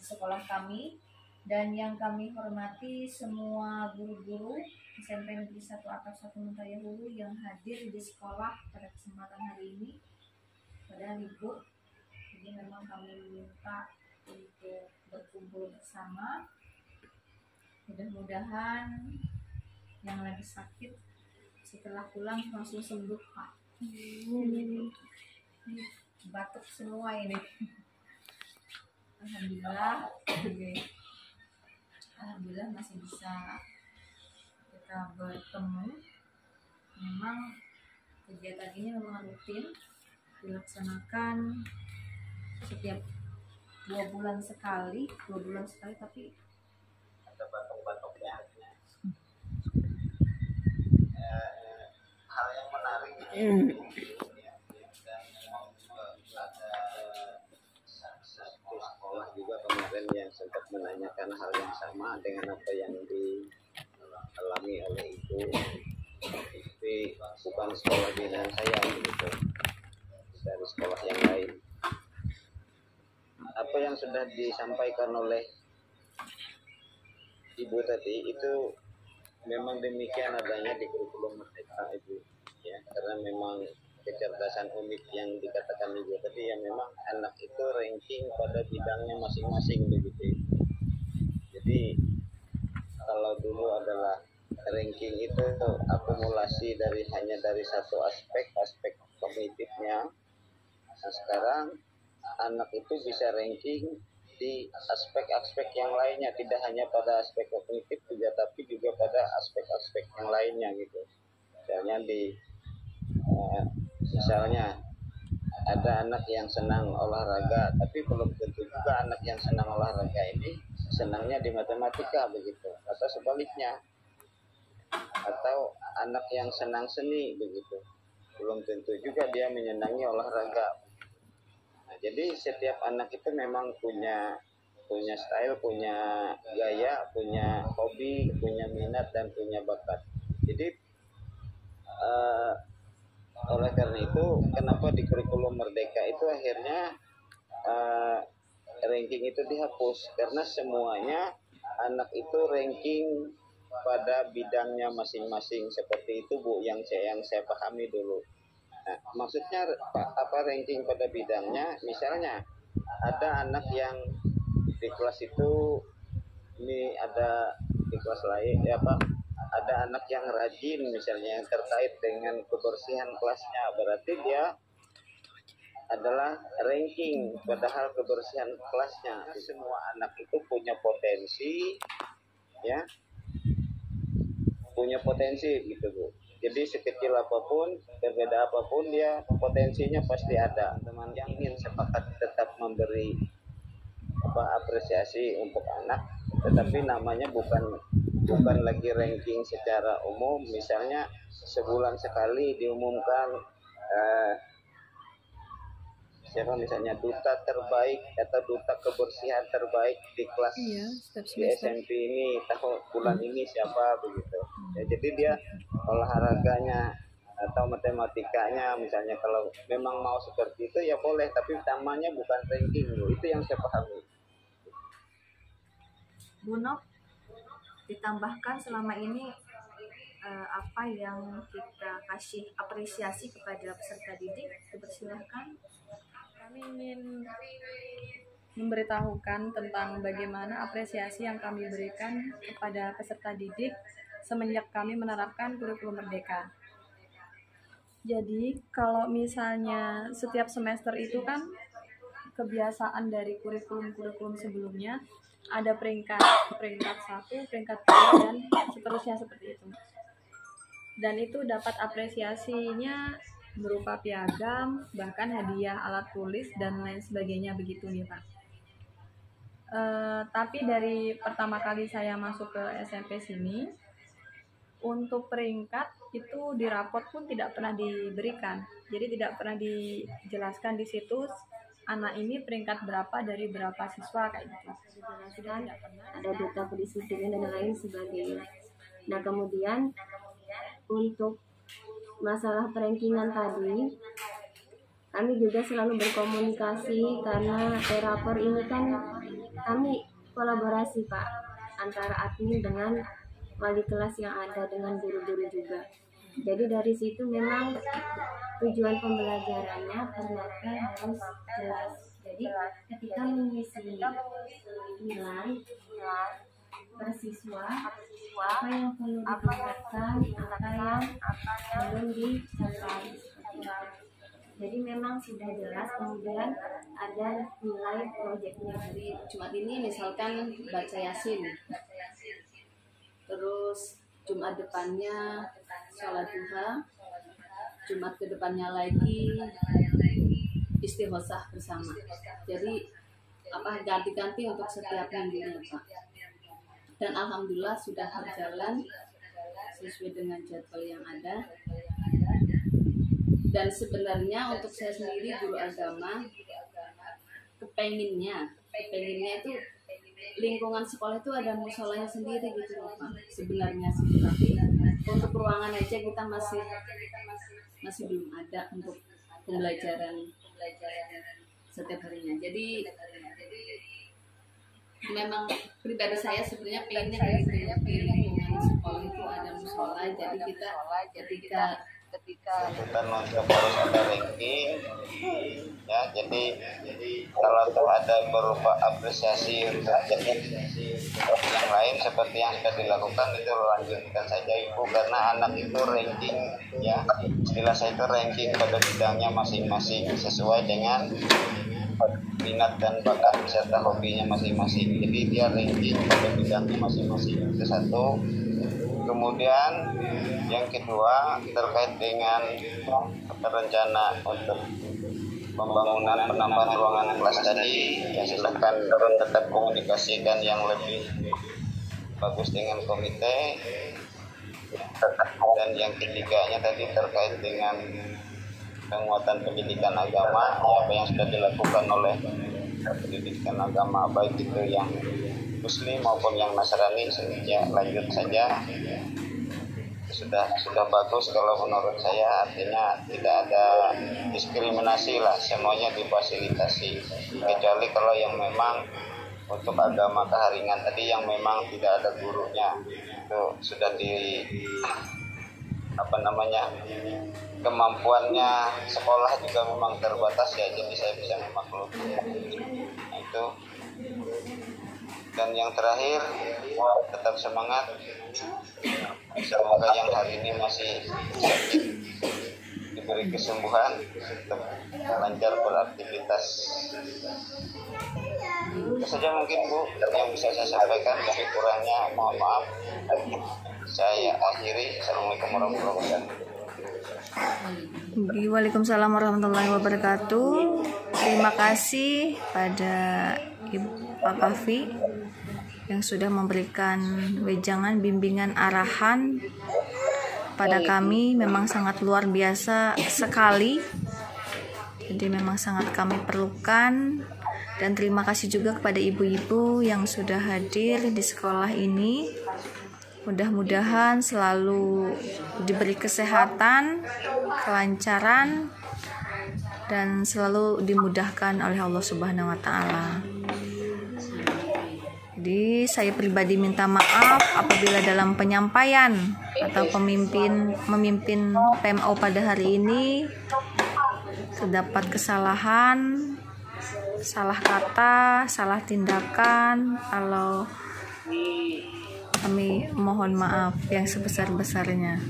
sekolah kami. Dan yang kami hormati semua guru-guru SMP Negeri 1 Atap 1 Mentaya Hulu yang hadir di sekolah pada kesempatan hari ini pada libur. Jadi memang kami minta untuk berkumpul bersama. Mudah-mudahan yang lagi sakit setelah pulang langsung sembuh, Pak. Batuk semua ini. Alhamdulillah masih bisa kita bertemu. Memang kegiatan ini memang rutin dilaksanakan setiap 2 bulan sekali tapi ada batok-batoknya. Hal yang menarik dan memang juga ada satu sekolah juga kemarin yang sempat menanyakan hal yang sama dengan apa yang dialami oleh ibu, tapi bukan sekolah binaan saya gitu, dari sekolah yang lain. Apa yang sudah disampaikan oleh ibu tadi itu memang demikian adanya di kurikulum Merdeka Ibu, ya, karena memang kecerdasan unik yang dikatakan ibu tadi, ya memang anak itu ranking pada bidangnya masing-masing begitu. Jadi kalau dulu adalah ranking itu akumulasi hanya dari satu aspek kognitifnya. Nah, sekarang anak itu bisa ranking di aspek-aspek yang lainnya, tidak hanya pada aspek kognitif juga, tapi juga pada aspek-aspek yang lainnya gitu. Misalnya ada anak yang senang olahraga, tapi belum tentu juga anak yang senang olahraga ini senangnya di matematika begitu, atau sebaliknya. Atau anak yang senang seni begitu, belum tentu juga dia menyenangi olahraga. Nah, jadi setiap anak itu memang punya style, punya gaya, punya hobi, punya minat, dan punya bakat. Jadi oleh karena itu, kenapa di kurikulum Merdeka itu akhirnya ranking itu dihapus, karena semuanya anak itu ranking pada bidangnya masing-masing, seperti itu Bu, yang saya pahami dulu. Nah, maksudnya apa ranking pada bidangnya? Misalnya ada anak yang di kelas itu, ini ada di kelas lain ada anak yang rajin misalnya, yang terkait dengan kebersihan kelasnya, berarti dia adalah ranking padahal kebersihan kelasnya. Semua anak itu punya potensi, ya, punya potensi gitu Bu. Jadi sekecil apapun, berbeda apapun, dia potensinya pasti ada. Teman yang ingin sepakat tetap memberi apresiasi untuk anak, tetapi namanya bukan lagi ranking secara umum. Misalnya sebulan sekali diumumkan siapa misalnya duta terbaik atau duta kebersihan terbaik di kelas di SMP ini tahun bulan ini siapa begitu. Ya, jadi dia olahraganya atau matematikanya misalnya, kalau memang mau seperti itu ya boleh, tapi namanya bukan ranking. Itu yang saya pahami. Bu Nok, ditambahkan selama ini apa yang kita kasih apresiasi kepada peserta didik, dipersilahkan. Kami ingin memberitahukan tentang bagaimana apresiasi yang kami berikan kepada peserta didik semenjak kami menerapkan kurikulum Merdeka. Jadi kalau misalnya setiap semester itu kan kebiasaan dari kurikulum sebelumnya ada peringkat 1, peringkat 2, dan seterusnya seperti itu. Dan itu dapat apresiasinya berupa piagam, bahkan hadiah alat tulis dan lain sebagainya begitu nih Pak. Tapi dari pertama kali saya masuk ke SMP sini, untuk peringkat itu di rapot pun tidak pernah diberikan. Jadi tidak pernah dijelaskan di situ anak ini peringkat berapa dari berapa siswa kayak gitu. Dijelaskan ada duta kedisiplinan dan lain sebagainya. Nah kemudian untuk masalah perankingan tadi, kami juga selalu berkomunikasi karena rapor ini kan kami kolaborasi Pak antara admin dengan wali kelas yang ada dengan guru-guru juga. Jadi dari situ memang tujuan pembelajarannya ternyata harus jelas. Jadi ketika mengisi nilai bersiswa, apa yang perlu ditingkatkan, apa yang belum dicapai. Jadi memang sudah jelas, kemudian ada nilai proyeknya. Jadi Jumat ini misalkan baca Yasin, terus Jumat depannya sholat duha, Jumat ke depannya lagi istighosah bersama. Jadi ganti-ganti untuk setiap minggunya Pak. Dan alhamdulillah sudah berjalan sesuai dengan jadwal yang ada. Dan sebenarnya untuk saya sendiri guru agama kepenginnya itu lingkungan sekolah itu ada musolanya sendiri gitu loh Pak. Sebenarnya sih, tapi untuk ruangan aja kita masih belum ada untuk pembelajaran setiap harinya. Jadi memang pribadi saya sebenarnya pengennya di lingkungan sekolah itu ada musola. Jadi kita ketika untuk harus ada ranking ya, jadi kalau ada berupa apresiasi untuk yang lain seperti yang sudah dilakukan itu lanjutkan saja Ibu, karena anak itu ranking ya, istilah saya itu ranking pada bidangnya masing-masing sesuai dengan minat dan bakat serta hobinya masing-masing. Jadi dia ranking pada bidangnya masing-masing, itu satu. Kemudian yang kedua terkait dengan rencana untuk pembangunan penambahan ruangan kelas tadi, ya silakan tetap komunikasikan yang lebih bagus dengan komite. Dan yang ketiganya tadi terkait dengan penguatan pendidikan agama, ya, apa yang sudah dilakukan oleh pendidikan agama baik itu yang Muslim maupun yang Nasrani, ya lanjut saja. Sudah bagus kalau menurut saya, artinya tidak ada diskriminasi lah, semuanya difasilitasi, kecuali kalau yang memang untuk agama keharingan tadi yang memang tidak ada gurunya, itu sudah kemampuannya sekolah juga memang terbatas ya, jadi saya bisa memaklumi. Nah, itu. Dan yang terakhir, tetap semangat. Semoga yang hari ini masih sakit diberi kesembuhan, tetap lancar beraktivitas. Itu saja mungkin Bu yang bisa saya sampaikan, lebih kurangnya mohon maaf. Saya akhiri. Assalamualaikum warahmatullahi wabarakatuh. Waalaikumsalam warahmatullahi wabarakatuh. Terima kasih pada Ibu Pak Kafi yang sudah memberikan wejangan, bimbingan, arahan pada kami. Memang sangat luar biasa sekali. Jadi memang sangat kami perlukan. Dan terima kasih juga kepada ibu-ibu yang sudah hadir di sekolah ini. Mudah-mudahan selalu diberi kesehatan, kelancaran, dan selalu dimudahkan oleh Allah Subhanahu wa Ta'ala. Jadi saya pribadi minta maaf apabila dalam penyampaian atau memimpin PMO pada hari ini terdapat kesalahan, salah kata, salah tindakan. Kalau kami mohon maaf yang sebesar-besarnya.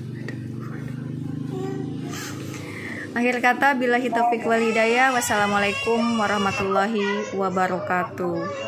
Akhir kata, billahi taufiq wal hidayah. Wassalamualaikum warahmatullahi wabarakatuh.